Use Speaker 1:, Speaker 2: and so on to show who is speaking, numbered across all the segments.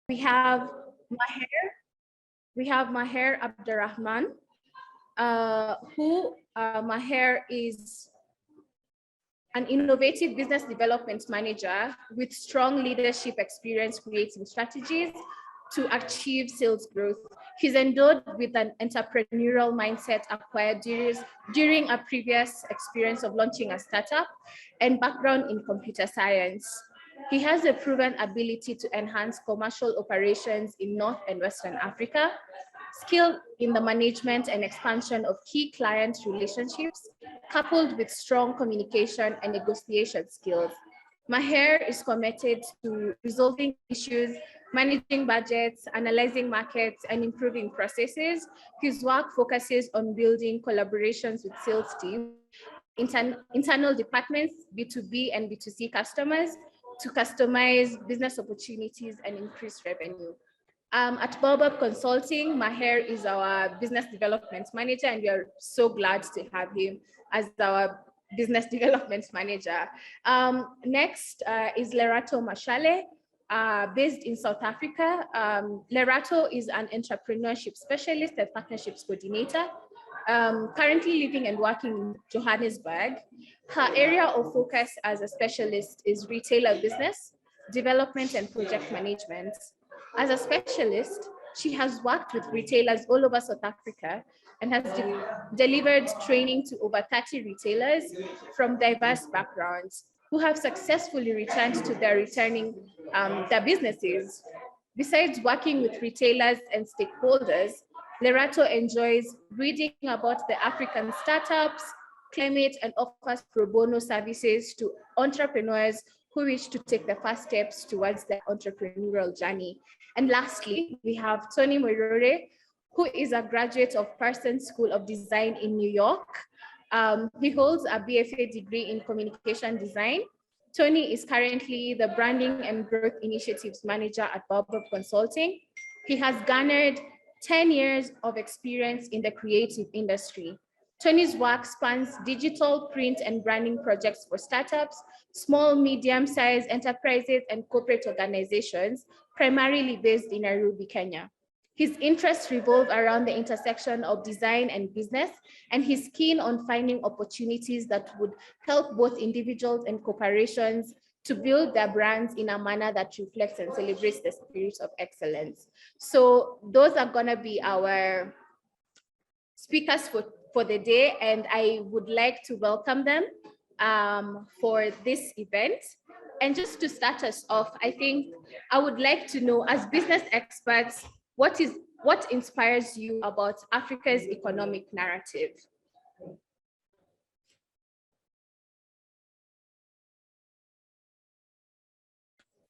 Speaker 1: We have Maher Abderrahmen, Maher is an innovative business development manager with strong leadership experience creating strategies to achieve sales growth. He's endowed with an entrepreneurial mindset acquired during a previous experience of launching a startup and background in computer science. He has a proven ability to enhance commercial operations in North and Western Africa, skilled in the management and expansion of key client relationships, coupled with strong communication and negotiation skills. Maher is committed to resolving issues, managing budgets, analyzing markets, and improving processes. His work focuses on building collaborations with sales teams, internal departments, B2B and B2C customers, to customize business opportunities and increase revenue. At Baobab Consulting, Maher is our business development manager, and we are so glad to have him as our business development manager. Next is Lerato Mashale, based in South Africa. Lerato is an entrepreneurship specialist and partnerships coordinator, currently living and working in Johannesburg. Her area of focus as a specialist is retailer business, development and project management. As a specialist, she has worked with retailers all over South Africa and has delivered training to over 30 retailers from diverse backgrounds who have successfully returned to their businesses. Besides working with retailers and stakeholders, Lerato enjoys reading about the African startups, climate, and offers pro bono services to entrepreneurs who wish to take the first steps towards their entrepreneurial journey. And lastly, we have Tony Moirore, who is a graduate of Parsons School of Design in New York. He holds a BFA degree in communication design. Tony is currently the branding and growth initiatives manager at Baobab Consulting. He has garnered 10 years of experience in the creative industry. Tony's work spans digital, print, and branding projects for startups, small, medium-sized enterprises, and corporate organizations, primarily based in Nairobi, Kenya. His interests revolve around the intersection of design and business, and he's keen on finding opportunities that would help both individuals and corporations to build their brands in a manner that reflects and celebrates the spirit of excellence. So those are gonna be our speakers for the day, and I would like to welcome them for this event. And just to start us off, I think I would like to know, as business experts, what inspires you about Africa's economic narrative?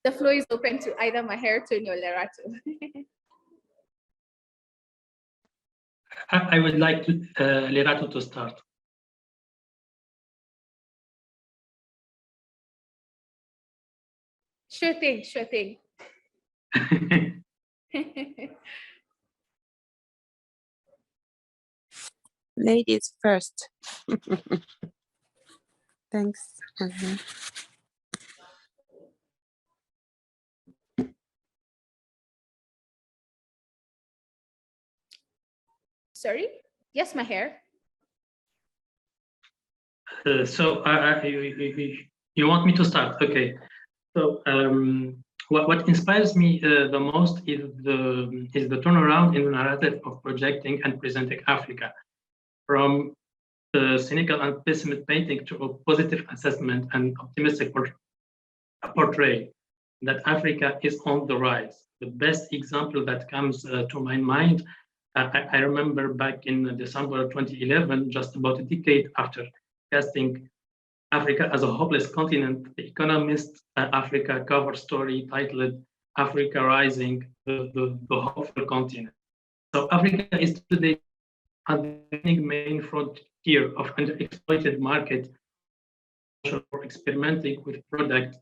Speaker 1: The floor is open to either Maher, Tony, or Lerato.
Speaker 2: I would like to, Lerato to start.
Speaker 1: Sure thing, sure thing.
Speaker 3: Ladies first. Thanks.
Speaker 1: Sorry? Yes, Maher.
Speaker 2: So you want me to start? Okay. So what inspires me the most is the turnaround in the narrative of projecting and presenting Africa, from the cynical and pessimistic painting to a positive assessment and optimistic portrayal that Africa is on the rise. The best example that comes to my mind, I remember back in December 2011, just about a decade after casting Africa as a hopeless continent, The Economist Africa cover story titled Africa Rising, the Hopeful Continent. So Africa is today at the main frontier of underexploited market for experimenting with product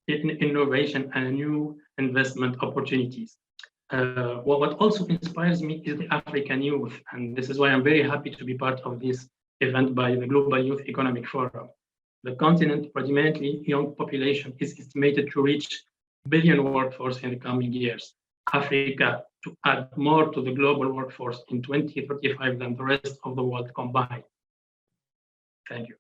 Speaker 2: innovation and new investment opportunities. What also inspires me is the African youth, and this is why I'm very happy to be part of this event by the Global Youth Economic Forum. The continent, predominantly young population, is estimated to reach billion workforce in the coming years. Africa to add more to the global workforce in 2035 than the rest of the world combined. Thank you.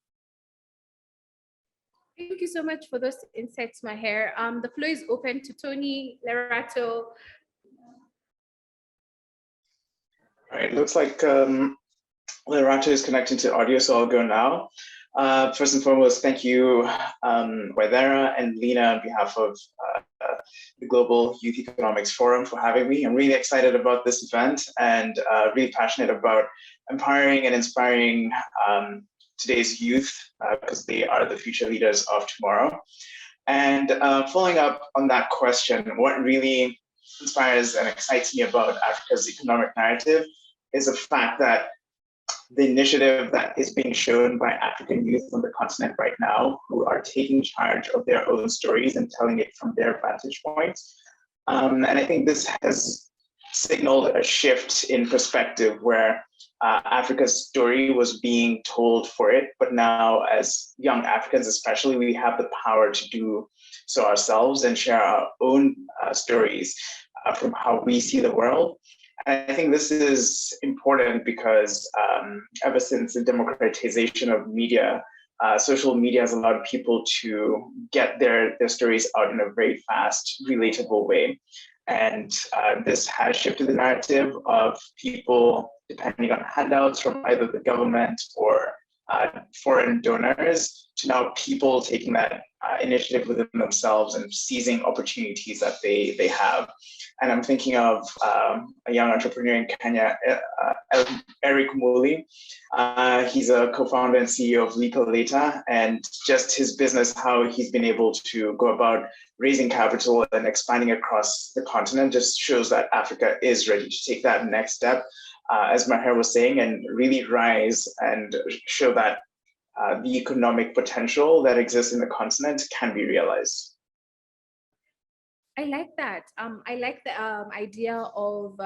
Speaker 1: Thank you so much for those insights, Maher. The floor is open to Tony, Lerato.
Speaker 4: All right, looks like Lerato is connecting to audio, so I'll go now. First and foremost, thank you, Waithera and Lena, on behalf of the Global Youth Economics Forum for having me. I'm really excited about this event and really passionate about empowering and inspiring today's youth because they are the future leaders of tomorrow. And following up on that question, what really inspires and excites me about Africa's economic narrative is the fact that the initiative that is being shown by African youth on the continent right now, who are taking charge of their own stories and telling it from their vantage points. And I think this has signaled a shift in perspective where Africa's story was being told for it, but now as young Africans especially, we have the power to do so ourselves and share our own stories from how we see the world. And I think this is important because ever since the democratization of media, social media has allowed people to get their stories out in a very fast, relatable way. And this has shifted the narrative of people depending on handouts from either the government or foreign donors to now people taking that initiative within themselves and seizing opportunities that they have. And I'm thinking of a young entrepreneur in Kenya, Eric Muli. He's a co-founder and CEO of Lipa Later, and just his business, how he's been able to go about raising capital and expanding across the continent just shows that Africa is ready to take that next step, as Maher was saying, and really rise and show that the economic potential that exists in the continent can be realized.
Speaker 1: I like that. I like the idea of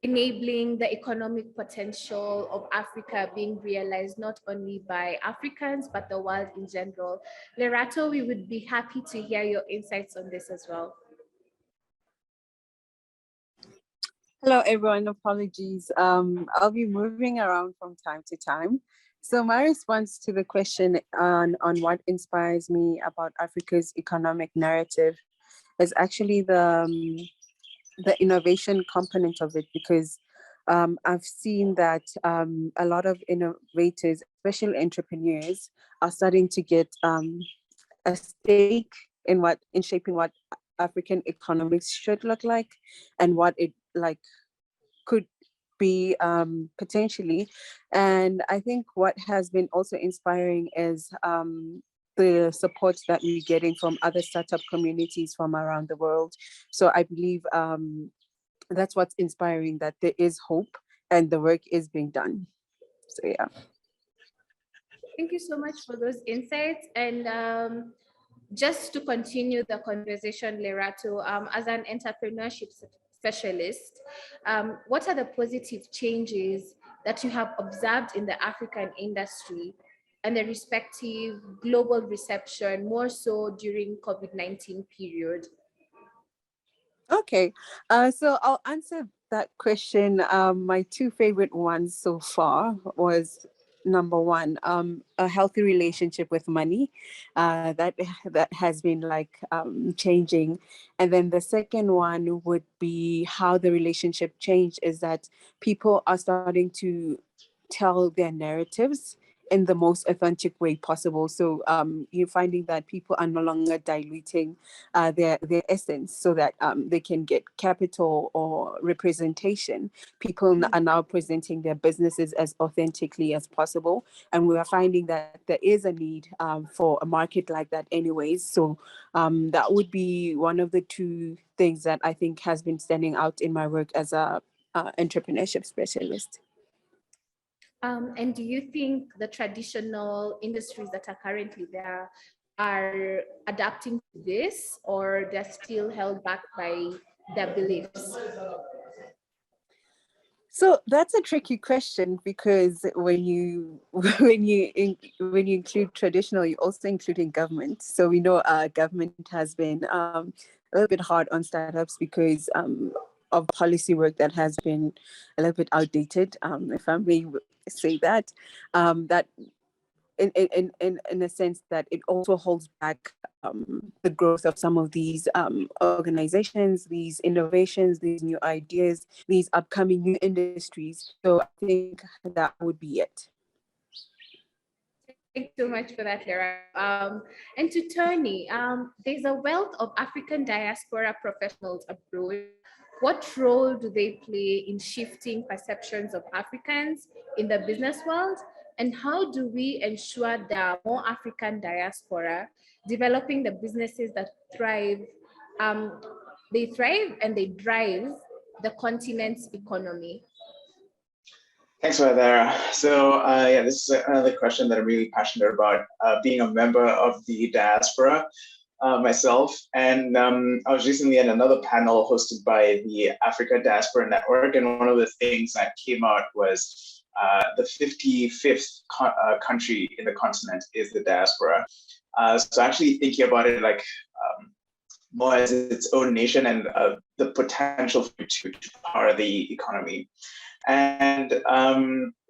Speaker 1: enabling the economic potential of Africa being realized not only by Africans, but the world in general. Lerato, we would be happy to hear your insights on this as well.
Speaker 3: Hello, everyone. Apologies. I'll be moving around from time to time. So my response to the question on what inspires me about Africa's economic narrative is actually the innovation component of it, because I've seen that a lot of innovators, especially entrepreneurs, are starting to get a stake in shaping what African economics should look like and what it could be potentially. And I think what has been also inspiring is the support that we're getting from other startup communities from around the world. So I believe that's what's inspiring, that there is hope and the work is being done. So yeah.
Speaker 1: Thank you so much for those insights. And just to continue the conversation, Lerato, as an entrepreneurship specialist, what are the positive changes that you have observed in the African industry and the respective global reception, more so during COVID-19 period?
Speaker 3: Okay, so I'll answer that question. My two favorite ones so far was, number one, a healthy relationship with money, that has been changing. And then the second one would be how the relationship changed is that people are starting to tell their narratives in the most authentic way possible. So you're finding that people are no longer diluting their essence so that they can get capital or representation. People are now presenting their businesses as authentically as possible. And we are finding that there is a need for a market like that anyways. So that would be one of the two things that I think has been standing out in my work as a entrepreneurship specialist.
Speaker 1: And do you think the traditional industries that are currently there are adapting to this, or they're still held back by their beliefs?
Speaker 3: So that's a tricky question, because when you include traditional, you also include government. So we know government has been a little bit hard on startups because of policy work that has been a little bit outdated, if I may say that. That in a sense that it also holds back the growth of some of these organizations, these innovations, these new ideas, these upcoming new industries. So I think that would be it.
Speaker 1: Thanks so much for that, Lera. And to Tony, there's a wealth of African diaspora professionals abroad. What role do they play in shifting perceptions of Africans in the business world? And how do we ensure there are more African diaspora developing the businesses that thrive? They thrive and they drive the continent's economy.
Speaker 4: Thanks, Waithera. So yeah, this is another question that I'm really passionate about, being a member of the diaspora myself. And I was recently at another panel hosted by the Africa Diaspora Network. And one of the things that came out was the 55th country in the continent is the diaspora. So actually thinking about it like more as its own nation and the potential to power the economy. And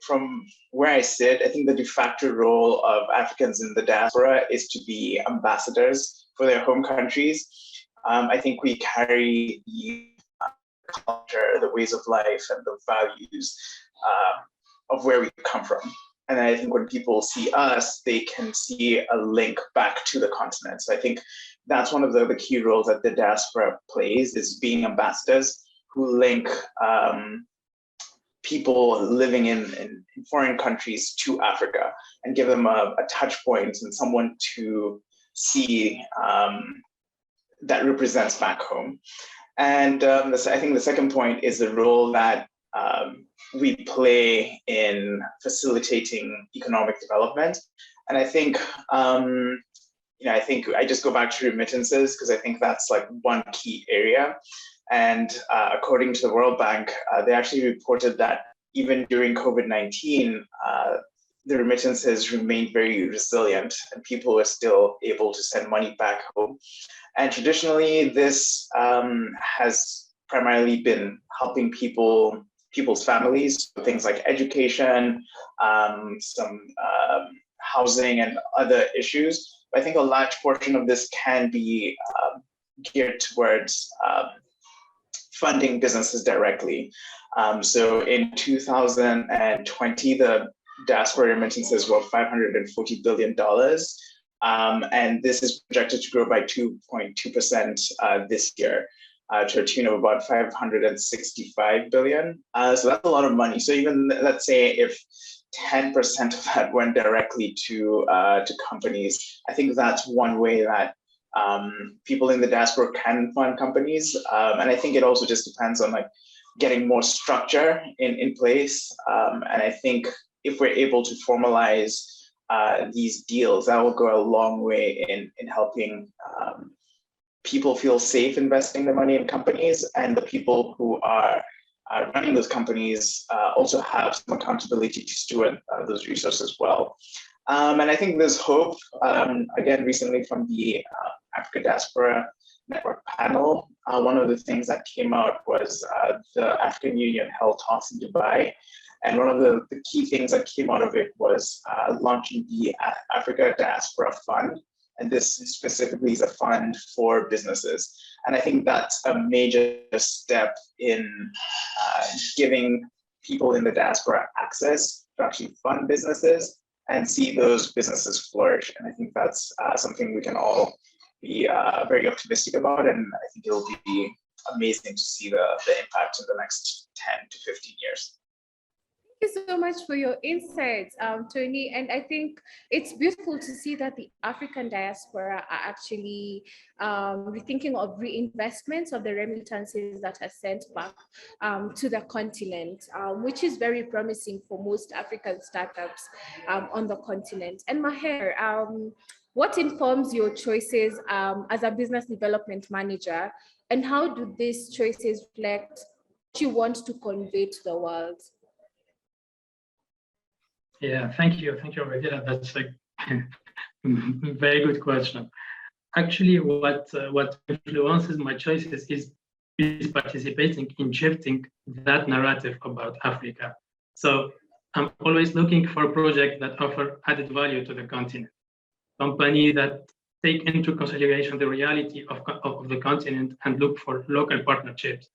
Speaker 4: from where I sit, I think the de facto role of Africans in the diaspora is to be ambassadors for their home countries. I think we carry the culture, the ways of life, and the values of where we come from. And I think when people see us, they can see a link back to the continent. So I think that's one of the key roles that the diaspora plays, is being ambassadors who link people living in foreign countries to Africa and give them a touch point and someone to see that represents back home. And I think the second point is the role that we play in facilitating economic development. And I think, I think I just go back to remittances because I think that's like one key area. And according to the World Bank, they actually reported that even during COVID-19, the remittances remained very resilient and people were still able to send money back home. And traditionally, this has primarily been helping people's families, things like education, some housing and other issues. But I think a large portion of this can be geared towards funding businesses directly. So in 2020, the diaspora remittances were $540 billion. And this is projected to grow by 2.2% this year to a tune of about $565 billion. So that's a lot of money. So even let's say if 10% of that went directly to companies, I think that's one way that people in the diaspora can fund companies. And I think it also just depends on like getting more structure in place. And I think if we're able to formalize these deals, that will go a long way in helping people feel safe investing their money in companies, and the people who are running those companies also have some accountability to steward those resources well. And I think there's hope, again, recently from the Africa Diaspora Network panel. One of the things that came out was the African Union held talks in Dubai. And one of the key things that came out of it was launching the Africa Diaspora Fund. And this specifically is a fund for businesses. And I think that's a major step in giving people in the diaspora access to actually fund businesses and see those businesses flourish. And I think that's something we can all be very optimistic about. And I think it'll be amazing to see the impact in the next 10 to 15 years.
Speaker 1: Thank you so much for your insights, Tony. And I think it's beautiful to see that the African diaspora are actually rethinking of reinvestments of the remittances that are sent back to the continent, which is very promising for most African startups on the continent. And Maher, what informs your choices as a business development manager, and how do these choices reflect you want to convey to the world?
Speaker 2: Yeah, thank you, Waithera. That's a very good question. Actually, what influences my choices is participating in shifting that narrative about Africa. So I'm always looking for projects that offer added value to the continent, companies that take into consideration the reality of the continent and look for local partnerships,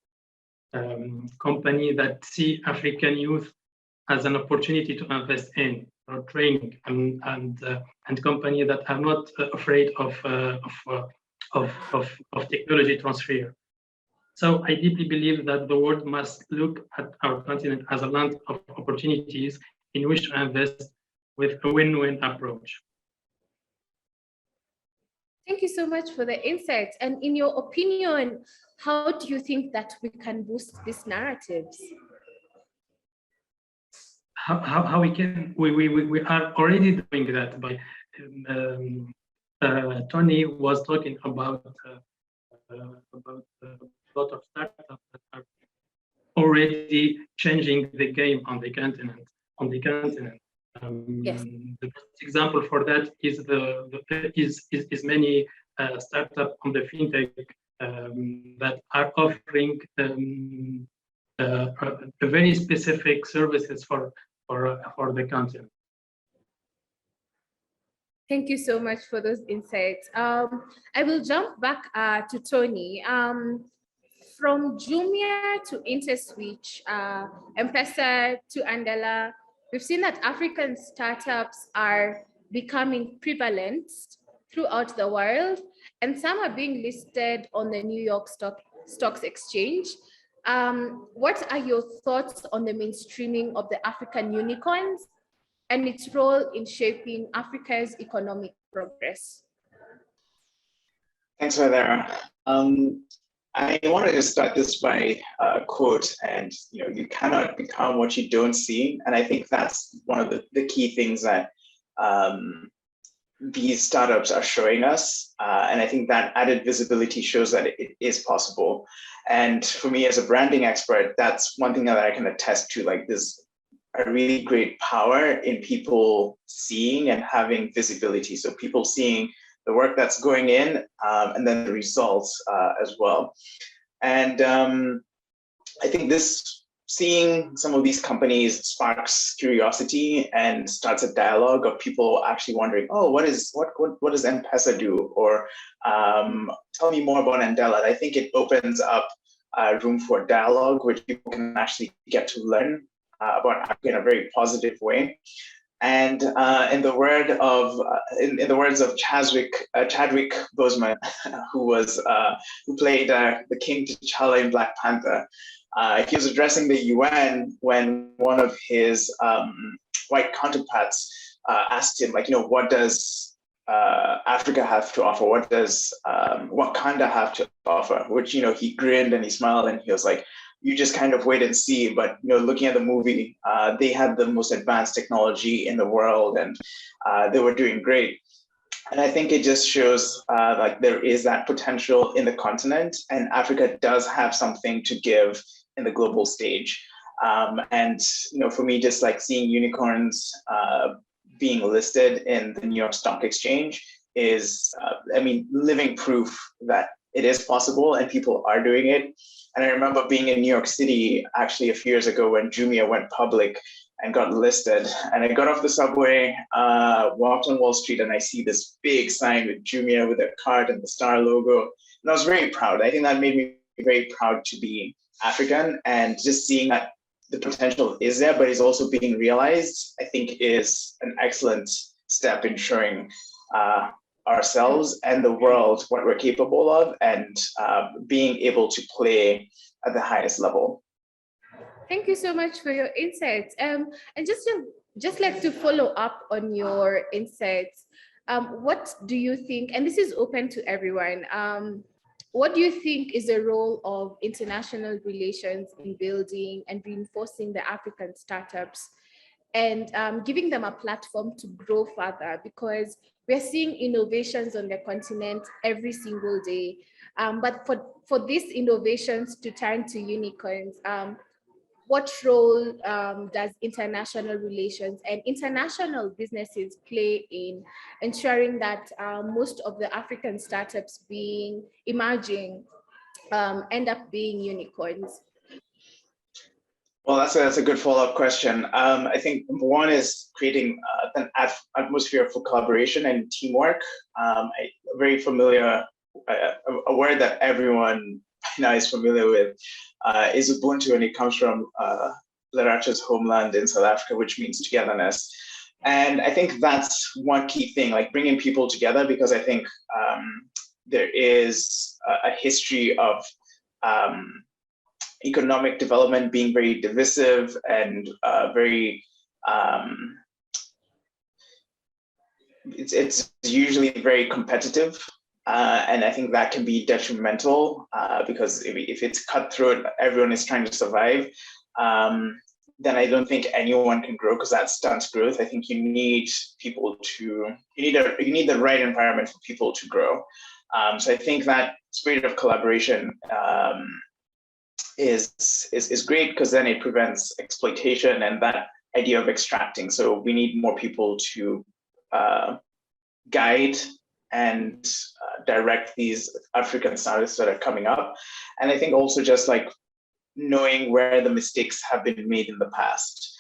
Speaker 2: companies that see African youth as an opportunity to invest in or training, and companies that are not afraid of technology transfer. So I deeply believe that the world must look at our continent as a land of opportunities in which to invest with a win-win approach.
Speaker 1: Thank you so much for the insights. And in your opinion, how do you think that we can boost these narratives?
Speaker 2: How we can, we are already doing that by, Tony was talking about a lot of startups that are already changing the game on the continent.
Speaker 1: Yes.
Speaker 2: The best example for that is many startups on the fintech that are offering very specific services for the continent.
Speaker 1: Thank you so much for those insights. I will jump back to Tony. From Jumia to InterSwitch, M-Pesa to Andela, we've seen that African startups are becoming prevalent throughout the world, and some are being listed on the New York Stocks Exchange. What are your thoughts on the mainstreaming of the African unicorns and its role in shaping Africa's economic progress?
Speaker 4: Thanks, Waithera. I wanted to start this by a quote, and you cannot become what you don't see. And I think that's one of the key things that these startups are showing us. And I think that added visibility shows that it is possible. And for me as a branding expert, that's one thing that I can attest to, like there's a really great power in people seeing and having visibility. So people seeing the work that's going in, and then the results as well. And I think seeing some of these companies sparks curiosity and starts a dialogue of people actually wondering, oh, what does M-Pesa do? Or tell me more about Andela. I think it opens up room for dialogue, which people can actually get to learn about Africa in a very positive way. And in the words of Chadwick Boseman, who played the King T'Challa in Black Panther, he was addressing the UN when one of his white counterparts asked him, like, what does Africa have to offer? What does Wakanda have to offer? Which, he grinned and he smiled and he was like, you just kind of wait and see. But looking at the movie, they had the most advanced technology in the world, and they were doing great. And I think it just shows like there is that potential in the continent, and Africa does have something to give in the global stage. And for me, just like seeing unicorns being listed in the New York Stock Exchange is, living proof that it is possible and people are doing it. And I remember being in New York City actually a few years ago when Jumia went public and got listed. And I got off the subway, walked on Wall Street, and I see this big sign with Jumia with a card and the star logo. And I was very proud. I think that made me very proud to be African, and just seeing that the potential is there, but is also being realized, I think is an excellent step in showing ourselves and the world what we're capable of, and being able to play at the highest level.
Speaker 1: Thank you so much for your insights. And just like to follow up on your insights, what do you think, and this is open to everyone, what do you think is the role of international relations in building and reinforcing the African startups and giving them a platform to grow further, because we're seeing innovations on the continent every single day. But for these innovations to turn to unicorns, what role does international relations and international businesses play in ensuring that most of the African startups emerging end up being unicorns?
Speaker 4: Well, that's a good follow-up question. I think number one is creating an atmosphere for collaboration and teamwork. I'm very familiar, a word that everyone now is familiar with is Ubuntu, and it comes from Lerato's homeland in South Africa, which means togetherness. And I think that's one key thing, like bringing people together, because I think there is a history of economic development being very divisive and very it's usually very competitive, and I think that can be detrimental because if it's cutthroat, everyone is trying to survive, then I don't think anyone can grow, because that stunts growth. I think you need people to you need the right environment for people to grow. So I think that spirit of collaboration is great, because then it prevents exploitation and that idea of extracting. So we need more people to guide and direct these African startups that are coming up. And I think also just like knowing where the mistakes have been made in the past.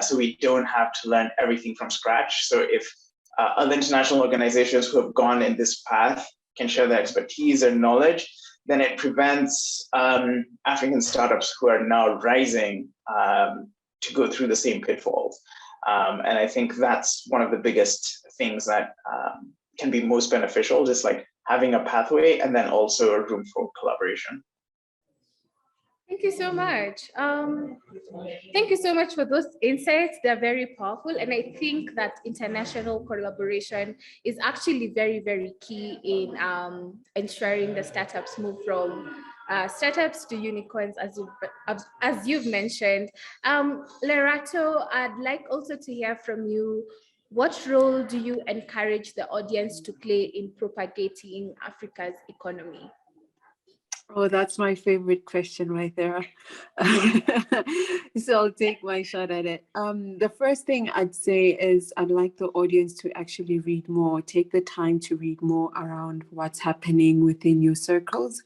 Speaker 4: So we don't have to learn everything from scratch. So if other international organizations who have gone in this path can share their expertise and knowledge, then it prevents African startups who are now rising to go through the same pitfalls. And I think that's one of the biggest things that can be most beneficial, just like having a pathway and then also a room for collaboration.
Speaker 1: Thank you so much. Thank you so much for those insights. They're very powerful. And I think that international collaboration is actually very, very key in ensuring the startups move from startups to unicorns, as you've mentioned. Lerato, I'd like also to hear from you. What role do you encourage the audience to play in propagating Africa's economy?
Speaker 3: Oh, that's my favorite question right there. So I'll take my shot at it. The first thing I'd say is I'd like the audience to actually read more, take the time to read more around what's happening within your circles,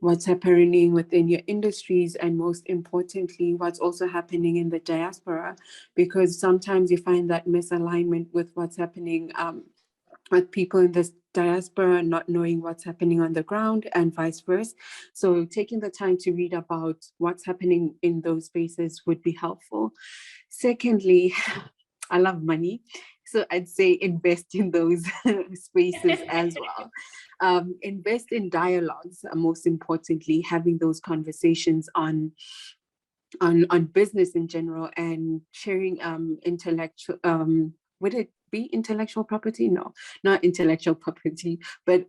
Speaker 3: what's happening within your industries, and most importantly, what's also happening in the diaspora, because sometimes you find that misalignment with what's happening with people in this diaspora not knowing what's happening on the ground and vice versa. So taking the time to read about what's happening in those spaces would be helpful. Secondly, I love money. So I'd say invest in those spaces as well. Invest in dialogues, most importantly, having those conversations on business in general, and sharing intellectual, would it be intellectual property? No, not intellectual property, but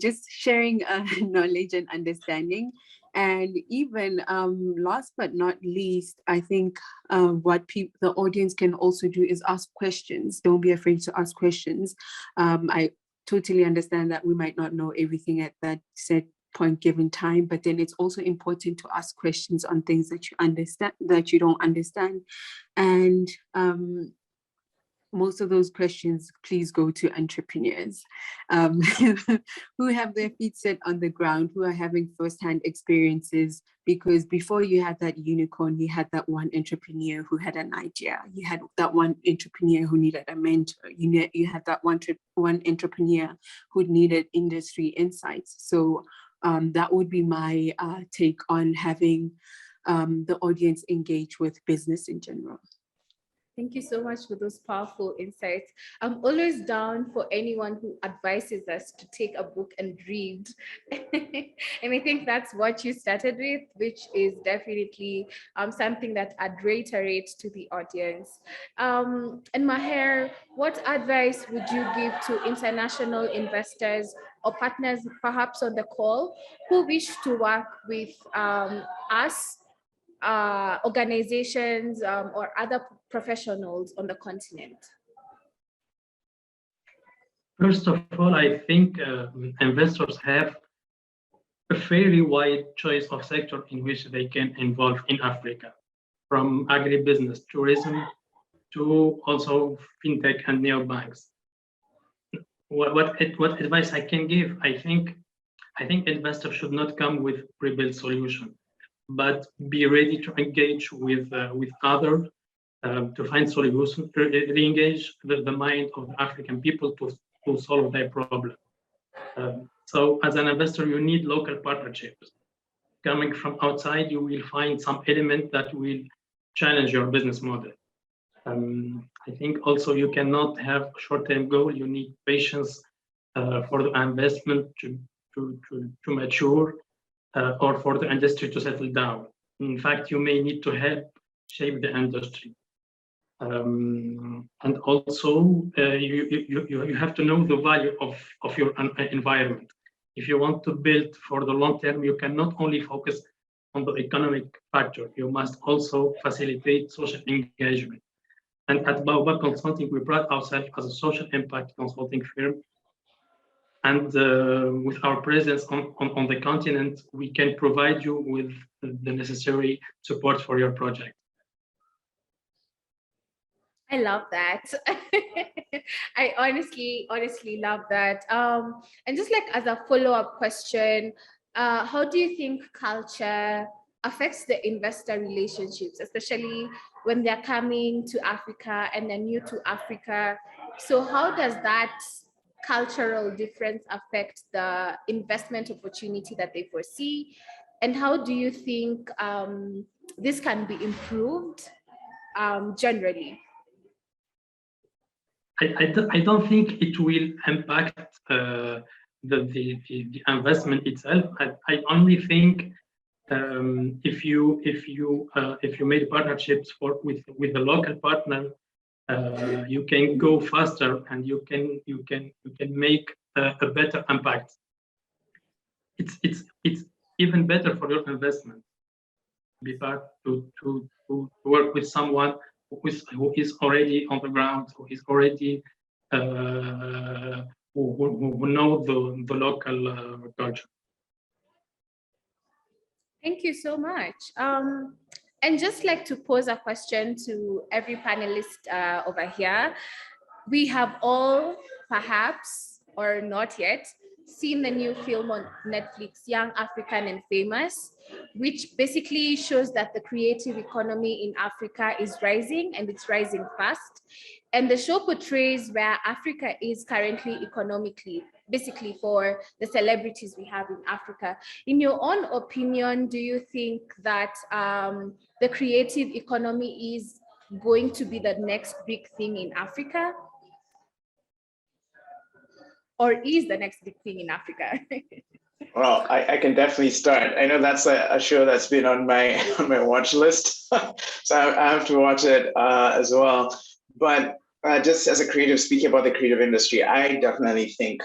Speaker 3: just sharing knowledge and understanding. And even last but not least, I think what the audience can also do is ask questions. Don't be afraid to ask questions. I totally understand that we might not know everything at that set point given time, but then it's also important to ask questions on things that you understand, that you don't understand. And most of those questions, please go to entrepreneurs who have their feet set on the ground, who are having firsthand experiences, because before you had that unicorn, you had that one entrepreneur who had an idea. You had that one entrepreneur who needed a mentor. You had that one entrepreneur who needed industry insights. So that would be my take on having the audience engage with business in general.
Speaker 1: Thank you so much for those powerful insights. I'm always down for anyone who advises us to take a book and read. And I think that's what you started with, which is definitely something that I'd reiterate to the audience. And Maher, what advice would you give to international investors or partners perhaps on the call who wish to work with us, organizations or other professionals on the continent?
Speaker 2: First of all, I think investors have a fairly wide choice of sector in which they can involve in Africa, from agribusiness, tourism, to also fintech and neobanks. What advice I can give? I think investors should not come with pre-built solution, but be ready to engage with others to find solutions, to re-engage the mind of the African people to solve their problem. So as an investor, you need local partnerships. Coming from outside, you will find some element that will challenge your business model. I think also you cannot have a short-term goal. You need patience for the investment to mature or for the industry to settle down. In fact, you may need to help shape the industry. And also, you have to know the value of your environment. If you want to build for the long term, you cannot only focus on the economic factor. You must also facilitate social engagement. And at Baobab Consulting, we brought ourselves as a social impact consulting firm. And with our presence on the continent, we can provide you with the necessary support for your project.
Speaker 1: I love that. I honestly love that. And just like as a follow-up question, how do you think culture affects the investor relationships, especially when they're coming to Africa and they're new to Africa? So how does that cultural difference affect the investment opportunity that they foresee? And how do you think this can be improved generally?
Speaker 2: I don't think it will impact the investment itself. I only think if you made partnerships with the local partner, you can go faster and you can make a better impact. It's even better for your investment. Be part to work with someone who is already on the ground, who is already who know the local culture.
Speaker 1: Thank you so much. And just like to pose a question to every panelist over here, we have all perhaps or not yet seen the new film on Netflix, Young, African and Famous, which basically shows that the creative economy in Africa is rising and it's rising fast. And the show portrays where Africa is currently economically, basically for the celebrities we have in Africa. In your own opinion, do you think that the creative economy is going to be the next big thing in Africa? Or is the next big thing in Africa?
Speaker 4: Well, I can definitely start. I know that's a show that's been on my watch list, so I have to watch it as well. But just as a creative, speaking about the creative industry, I definitely think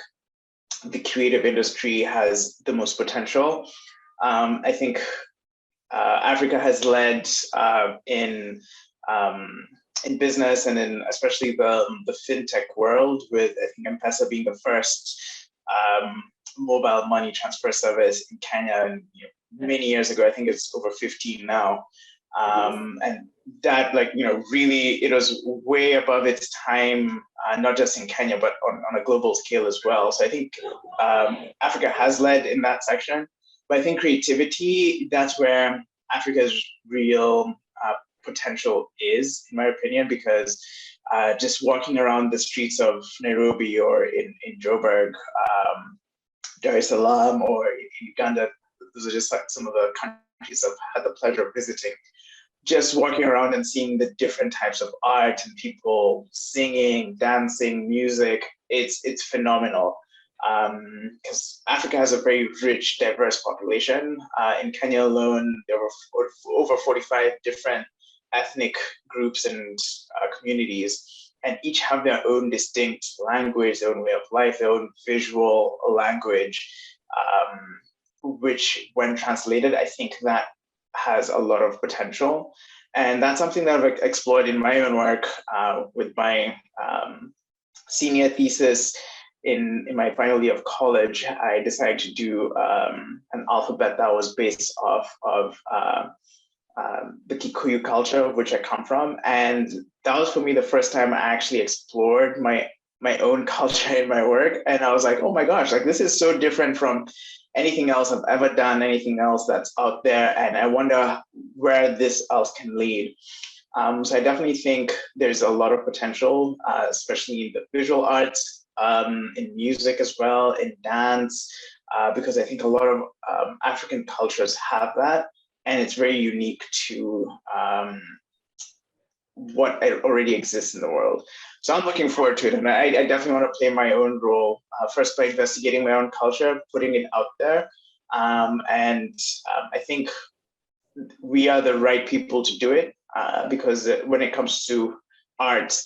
Speaker 4: the creative industry has the most potential. I think Africa has led in business and in especially the fintech world, with I think M-Pesa being the first mobile money transfer service in Kenya, and many years ago. I think it's over 15 now, and that really it was way above its time, not just in Kenya but on a global scale as well. So I think Africa has led in that section, but I think creativity, that's where Africa's real potential is, in my opinion, because just walking around the streets of Nairobi or in Joburg, Dar es Salaam, or in Uganda, those are just like some of the countries I've had the pleasure of visiting. Just walking around and seeing the different types of art and people singing, dancing, music, it's phenomenal. Because Africa has a very rich, diverse population. In Kenya alone, there were over 45 different ethnic groups and communities, and each have their own distinct language, their own way of life, their own visual language, which when translated, I think that has a lot of potential. And that's something that I've explored in my own work with my senior thesis. In my final year of college, I decided to do an alphabet that was based off of the Kikuyu culture, of which I come from. And that was for me the first time I actually explored my own culture in my work. And I was like, oh my gosh, like this is so different from anything else I've ever done, anything else that's out there. And I wonder where this else can lead. So I definitely think there's a lot of potential, especially in the visual arts, in music as well, in dance, because I think a lot of African cultures have that, and it's very unique to what already exists in the world. So I'm looking forward to it, and I definitely want to play my own role, first by investigating my own culture, putting it out there, and I think we are the right people to do it, because when it comes to art,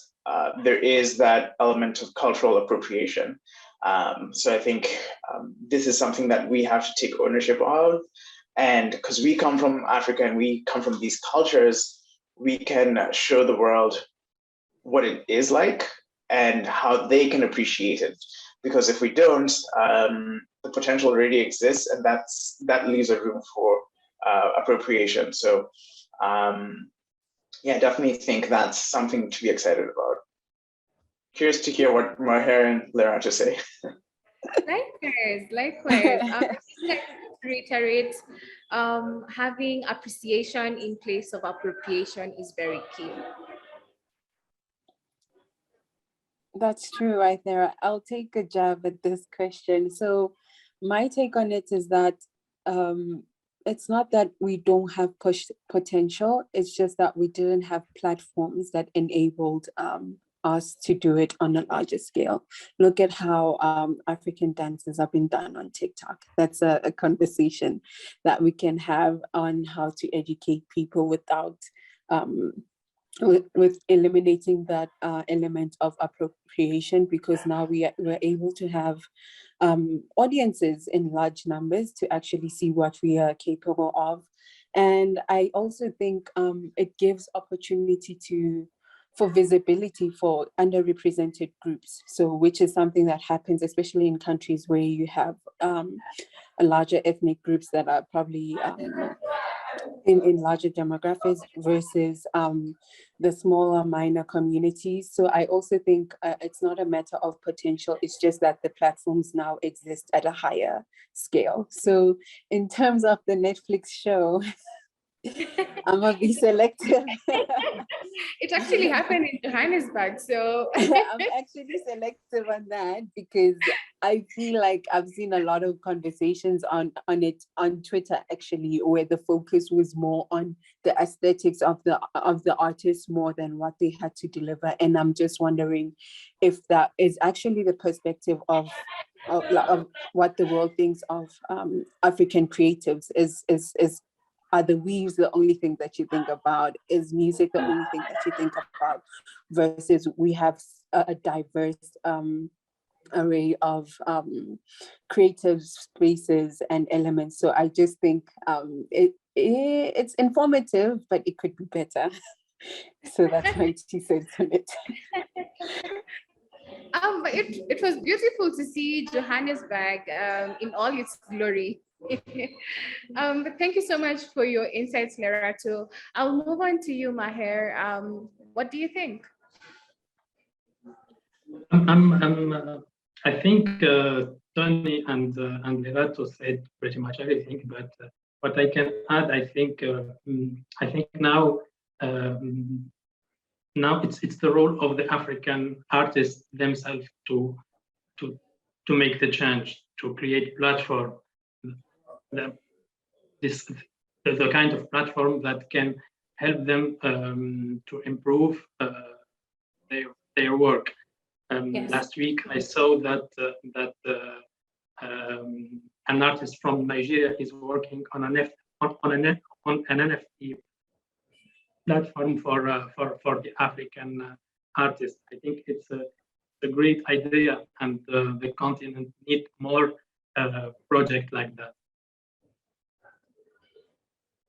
Speaker 4: there is that element of cultural appropriation. So I think this is something that we have to take ownership of. And because we come from Africa and we come from these cultures, we can show the world what it is like and how they can appreciate it. Because if we don't, the potential already exists, and that leaves a room for appropriation. So yeah, definitely think that's something to be excited about. Curious to hear what Maher and Lerato say.
Speaker 1: Likewise. To reiterate, having appreciation in place of appropriation is very key.
Speaker 3: That's true, right there. I'll take a jab at this question. So my take on it is that it's not that we don't have potential, it's just that we didn't have platforms that enabled us to do it on a larger scale. Look at how African dances have been done on TikTok. That's a conversation that we can have on how to educate people without with eliminating that element of appropriation, because now we're able to have audiences in large numbers to actually see what we are capable of. And I also think it gives opportunity for visibility for underrepresented groups. So which is something that happens, especially in countries where you have a larger ethnic groups that are probably in larger demographics versus the smaller minor communities. So I also think it's not a matter of potential, it's just that the platforms now exist at a higher scale. So in terms of the Netflix show, I'm gonna be selective.
Speaker 1: It actually happened in Johannesburg, so
Speaker 3: I'm actually selective on that because I feel like I've seen a lot of conversations on it on Twitter actually, where the focus was more on the aesthetics of the artists more than what they had to deliver. And I'm just wondering if that is actually the perspective of what the world thinks of African creatives. Are the weaves the only thing that you think about? Is music the only thing that you think about? Versus we have a diverse array of creative spaces and elements. So I just think it's informative, but it could be better. So that's my 2 cents on it.
Speaker 1: But it was beautiful to see Johannesburg in all its glory. But thank you so much for your insights, Lerato. I'll move on to you, Maher. What do you think?
Speaker 2: I think Tony and Lerato said pretty much everything. But what I can add, I think now it's the role of the African artists themselves to make the change, to create platform. The kind of platform that can help them to improve their work.
Speaker 1: Yes.
Speaker 2: Last week, I saw that an artist from Nigeria is working on an NFT platform for the African artists. I think it's a great idea, and the continent need more projects like that.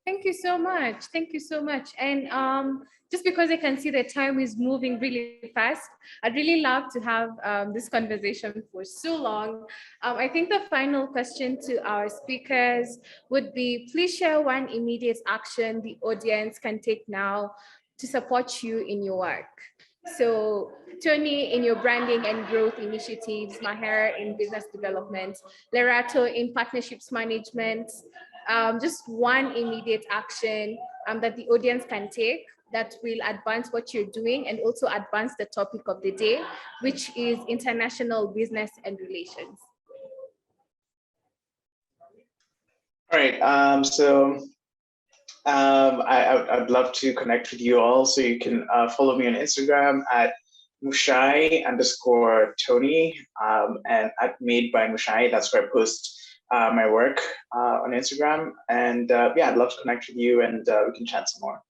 Speaker 1: Thank you so much. Thank you so much. And just because I can see the time is moving really fast, I'd really love to have this conversation for so long. I think the final question to our speakers would be, please share one immediate action the audience can take now to support you in your work. So Tony in your branding and growth initiatives, Maher in business development, Lerato in partnerships management, just one immediate action that the audience can take that will advance what you're doing and also advance the topic of the day, which is international business and relations.
Speaker 4: All right, I'd love to connect with you all. So you can follow me on Instagram at Muchai_Tony and at Made by Muchai. That's where I post my work on Instagram. And yeah, I'd love to connect with you and we can chat some more.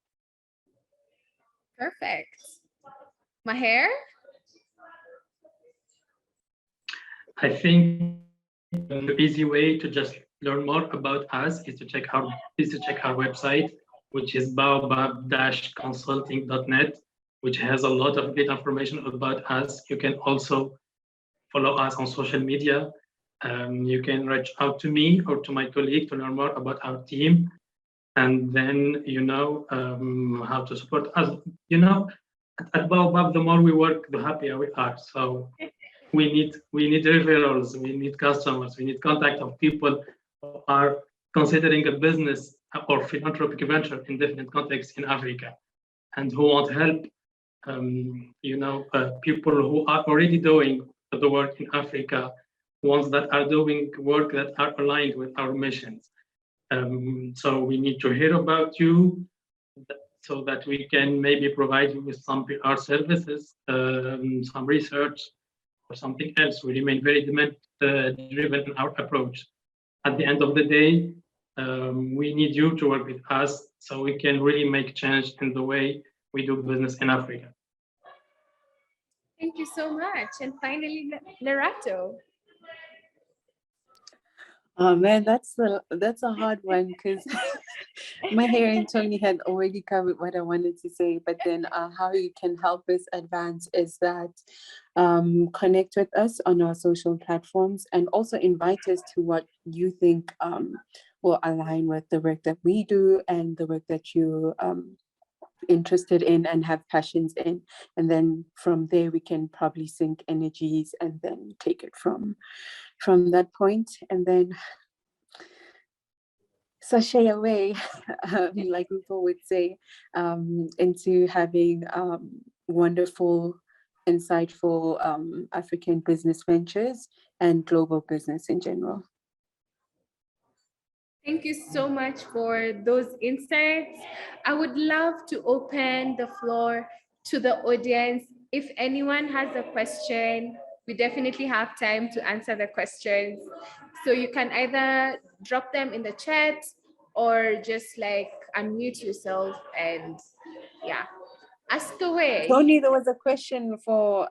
Speaker 1: Perfect. Maher?
Speaker 2: I think the easy way to just learn more about us is to check our website, which is baobab-consulting.net, which has a lot of great information about us. You can also follow us on social media. You can reach out to me or to my colleague to learn more about our team, and then you know how to support us. You know, at Baobab, the more we work, the happier we are. So we need referrals, we need customers, we need contact of people who are considering a business or philanthropic venture in different contexts in Africa, and who want help. People who are already doing the work in Africa, ones that are doing work that are aligned with our missions. So we need to hear about you so that we can maybe provide you with some PR services, some research, or something else. We remain very demand-driven in our approach. At the end of the day, we need you to work with us so we can really make change in the way we do business in Africa.
Speaker 1: Thank you so much. And finally, Lerato.
Speaker 3: Oh man, that's a hard one because Maher and Tony had already covered what I wanted to say. But then how you can help us advance is that connect with us on our social platforms and also invite us to what you think will align with the work that we do and the work that you interested in and have passions in, and then from there we can probably sync energies and then take it from that point, and then sashay away, like people would say, into having wonderful, insightful African business ventures and global business in general.
Speaker 1: Thank you so much for those insights. I would love to open the floor to the audience. If anyone has a question, we definitely have time to answer the questions. So you can either drop them in the chat or just like unmute yourself and yeah, ask away.
Speaker 3: Tony, there was a question for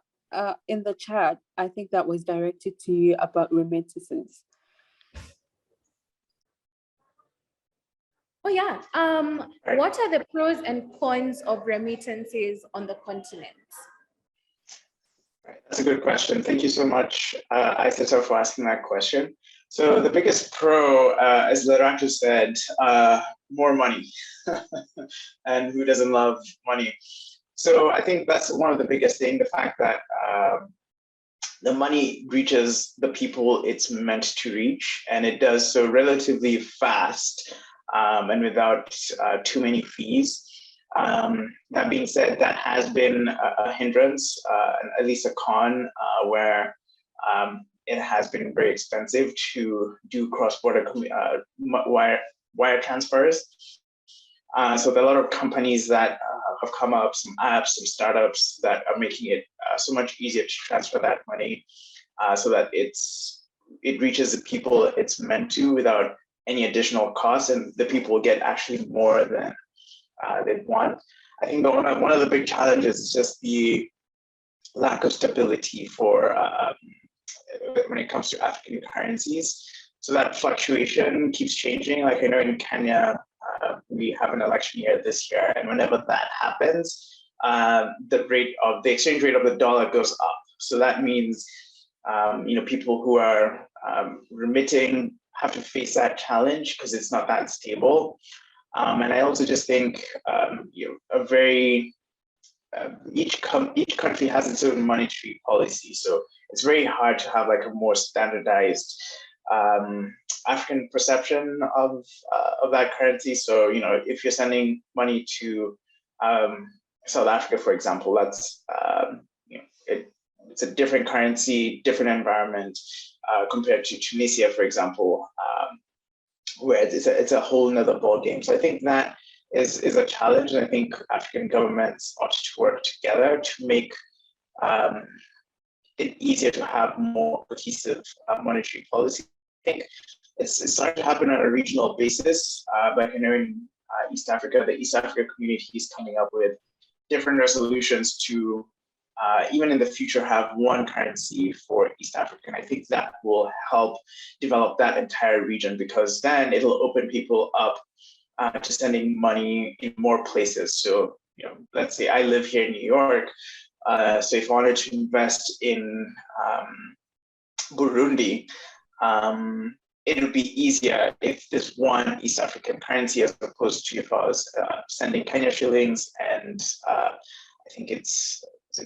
Speaker 3: in the chat. I think that was directed to you about remittances.
Speaker 1: Oh yeah. What are the pros and cons of remittances on the continent?
Speaker 4: That's a good question. Thank you so much, Aisata, for asking that question. So the biggest pro, as Lerato said, more money. And who doesn't love money? So I think that's one of the biggest things, the fact that the money reaches the people it's meant to reach, and it does so relatively fast and without too many fees. That being said, that has been a hindrance, at least a con, where it has been very expensive to do cross-border wire transfers. So there are a lot of companies that have come up, some apps, some startups that are making it so much easier to transfer that money so that it reaches the people it's meant to without any additional costs, and the people get actually more than they want. I think one of the big challenges is just the lack of stability for when it comes to African currencies. So that fluctuation keeps changing. Like I know in Kenya, we have an election year this year, and whenever that happens, the exchange rate of the dollar goes up. So that means people who are remitting have to face that challenge because it's not that stable. And I also just think each country has its own monetary policy, so it's very hard to have like a more standardized African perception of that currency. So if you're sending money to South Africa, for example, that's it's a different currency, different environment compared to Tunisia, for example, where it's a whole nother ball game. So I think that is a challenge, and I think African governments ought to work together to make it easier to have more cohesive monetary policy. I think it's starting to happen on a regional basis. But in East Africa, the East Africa community is coming up with different resolutions to even in the future have one currency for East Africa. And I think that will help develop that entire region, because then it'll open people up to sending money in more places. So, let's say I live here in New York. So if I wanted to invest in Burundi, it would be easier if there's one East African currency as opposed to if I was sending Kenya shillings and I think it's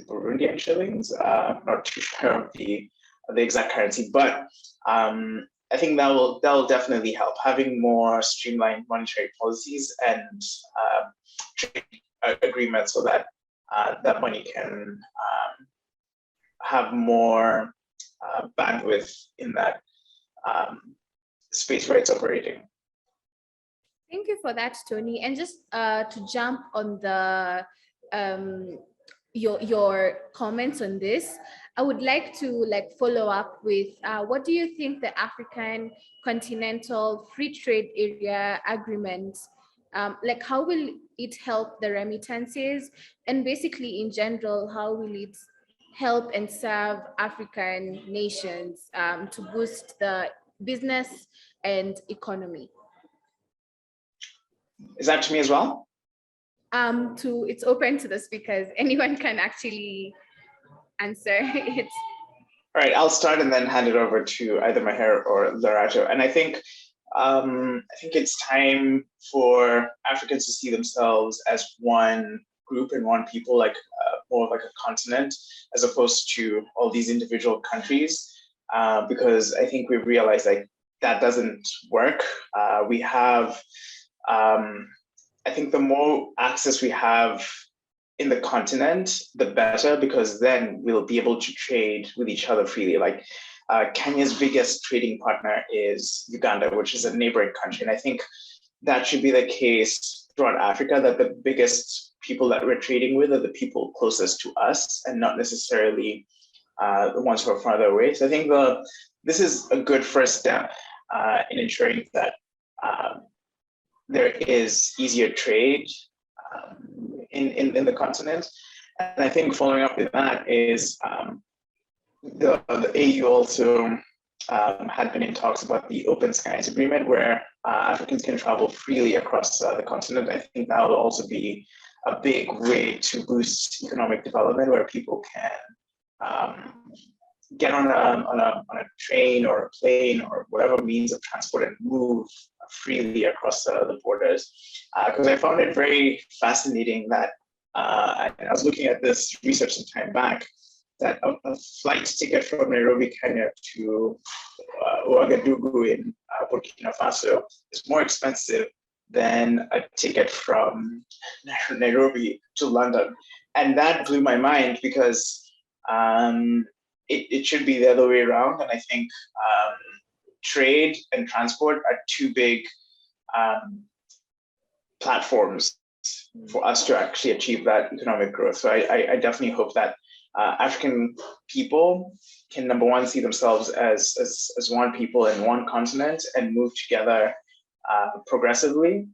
Speaker 4: Burundian shillings. I'm not too sure of the exact currency, but I think that will definitely help, having more streamlined monetary policies and trade agreements so that that money can have more bandwidth in that space where it's operating.
Speaker 1: Thank you for that, Tony. And just to jump on the your comments on this, I would like to follow up with what do you think the African Continental Free Trade Area Agreement, how will it help the remittances, and basically in general, how will it help and serve African nations to boost the business and economy?
Speaker 4: Is that to me as well?
Speaker 1: It's open to the speakers. Anyone can actually answer it.
Speaker 4: All right, I'll start and then hand it over to either Maher or Lerato. And I think it's time for Africans to see themselves as one group and one people, more like a continent, as opposed to all these individual countries, because I think we've realized that doesn't work. We have, I think the more access we have in the continent, the better, because then we'll be able to trade with each other freely. Kenya's biggest trading partner is Uganda, which is a neighboring country. And I think that should be the case throughout Africa, that the biggest people that we're trading with are the people closest to us and not necessarily the ones who are farther away. So I think this is a good first step in ensuring that there is easier trade in the continent. And I think following up with that is the AU also had been in talks about the Open Skies Agreement, where Africans can travel freely across the continent. I think that will also be a big way to boost economic development, where people can get on a train or a plane or whatever means of transport and move freely across the borders. Because I found it very fascinating that I was looking at this research some time back, that a flight ticket from Nairobi, Kenya to Ouagadougou in Burkina Faso is more expensive than a ticket from Nairobi to London. And that blew my mind, because it should be the other way around. And I think trade and transport are two big platforms for us to actually achieve that economic growth. So I definitely hope that African people can, number one, see themselves as one people in one continent and move together progressively.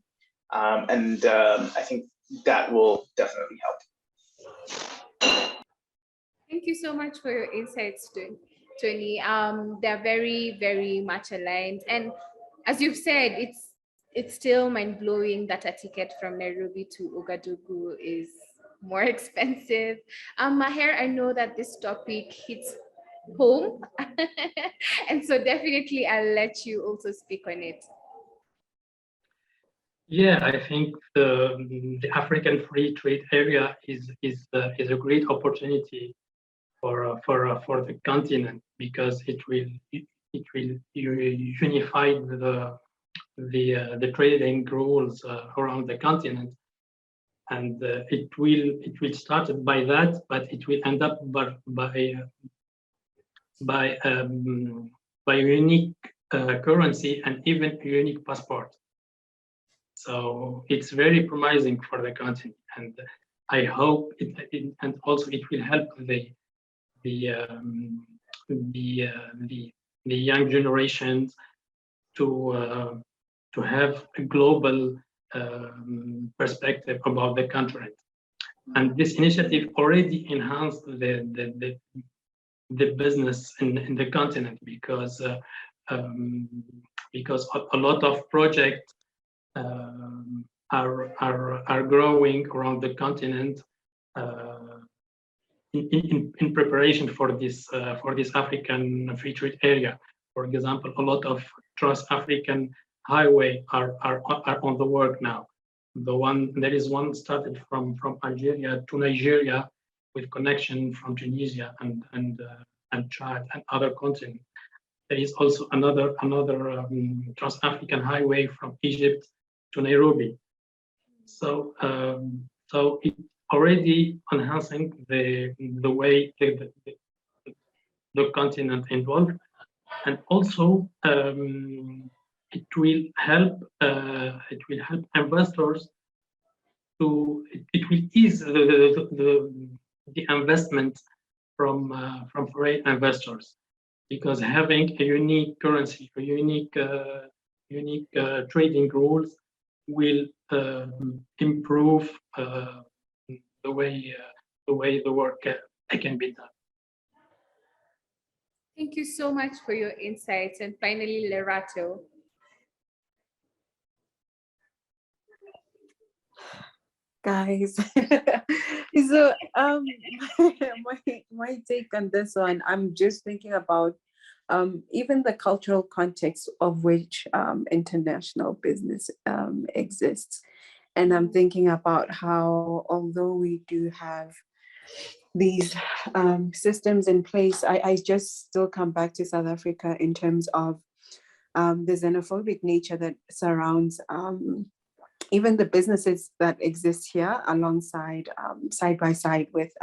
Speaker 4: And I think that will definitely help.
Speaker 1: Thank you so much for your insights, Tony. They're very, very much aligned. And as you've said, it's still mind-blowing that a ticket from Nairobi to Ouagadougou is more expensive. Maher, I know that this topic hits home, and so definitely I'll let you also speak on it.
Speaker 2: Yeah, I think the African Free Trade Area is a great opportunity for the continent, because it will unify the trading rules around the continent, and it will start by that, but it will end up by a unique currency and even a unique passport. So it's very promising for the continent, and I hope and also it will help the young generations to have a global perspective about the continent. And this initiative already enhanced the business in the continent, because a lot of projects are growing around the continent in preparation for this African Free Trade Area. For example, a lot of trans-African highway are on the work now. There is one started from Algeria to Nigeria, with connection from Tunisia and Chad and other continents. There is also another trans-African highway from Egypt to Nairobi. So so it already enhancing the way the continent involved, and also it will help investors to it will ease the investment from foreign investors, because having a unique currency, a unique trading rules will improve the way the work can be done.
Speaker 1: Thank you so much for your insights. And finally, Lerato.
Speaker 3: Guys, so my take on this one, I'm just thinking about even the cultural context of which international business exists. And I'm thinking about how, although we do have these systems in place, I just still come back to South Africa in terms of the xenophobic nature that surrounds even the businesses that exist here, alongside side by side with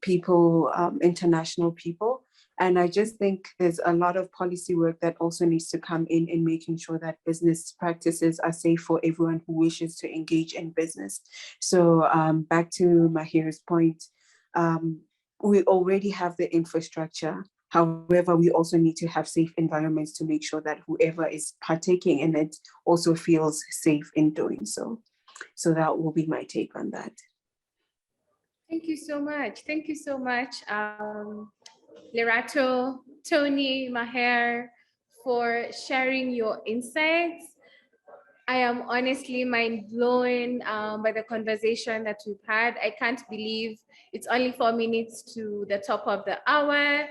Speaker 3: people, international people. And I just think there's a lot of policy work that also needs to come in making sure that business practices are safe for everyone who wishes to engage in business. So back to Maher's point, we already have the infrastructure. However, we also need to have safe environments to make sure that whoever is partaking in it also feels safe in doing so. So that will be my take on that.
Speaker 1: Thank you so much. Thank you so much, Lerato, Tony, Maher, for sharing your insights. I am honestly mind blown by the conversation that we've had. I can't believe it's only 4 minutes to the top of the hour.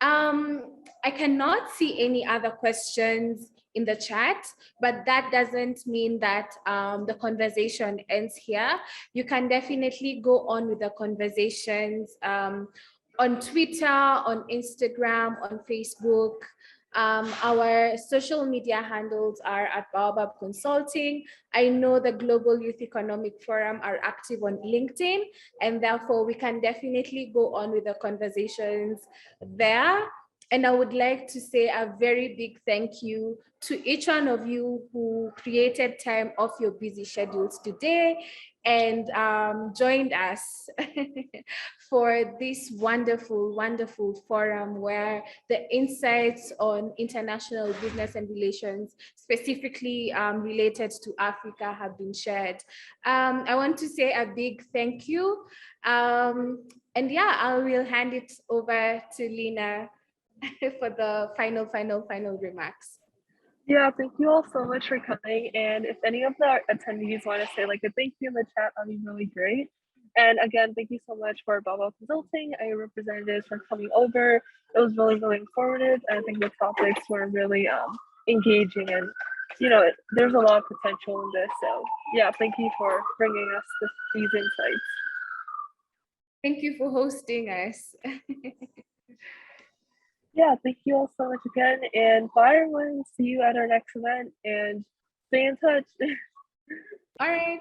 Speaker 1: I cannot see any other questions in the chat, but that doesn't mean that the conversation ends here. You can definitely go on with the conversations on Twitter, on Instagram, on Facebook. Our social media handles are at Baobab Consulting. I know the Global Youth Economic Forum are active on LinkedIn, and therefore we can definitely go on with the conversations there. And I would like to say a very big thank you to each one of you who created time off your busy schedules today and joined us for this wonderful, wonderful forum where the insights on international business and relations, specifically related to Africa, have been shared. I want to say a big thank you. And yeah, I will hand it over to Lina for the final remarks.
Speaker 5: Yeah, thank you all so much for coming. And if any of the attendees want to say like a thank you in the chat, that'd be really great. And again, thank you so much for Baobab Consulting and your representatives for coming over. It was really, really informative. And I think the topics were really engaging, and there's a lot of potential in this. So yeah, thank you for bringing us these insights.
Speaker 1: Thank you for hosting us.
Speaker 5: Yeah, thank you all so much again. And bye everyone. See you at our next event and stay in touch.
Speaker 1: All right.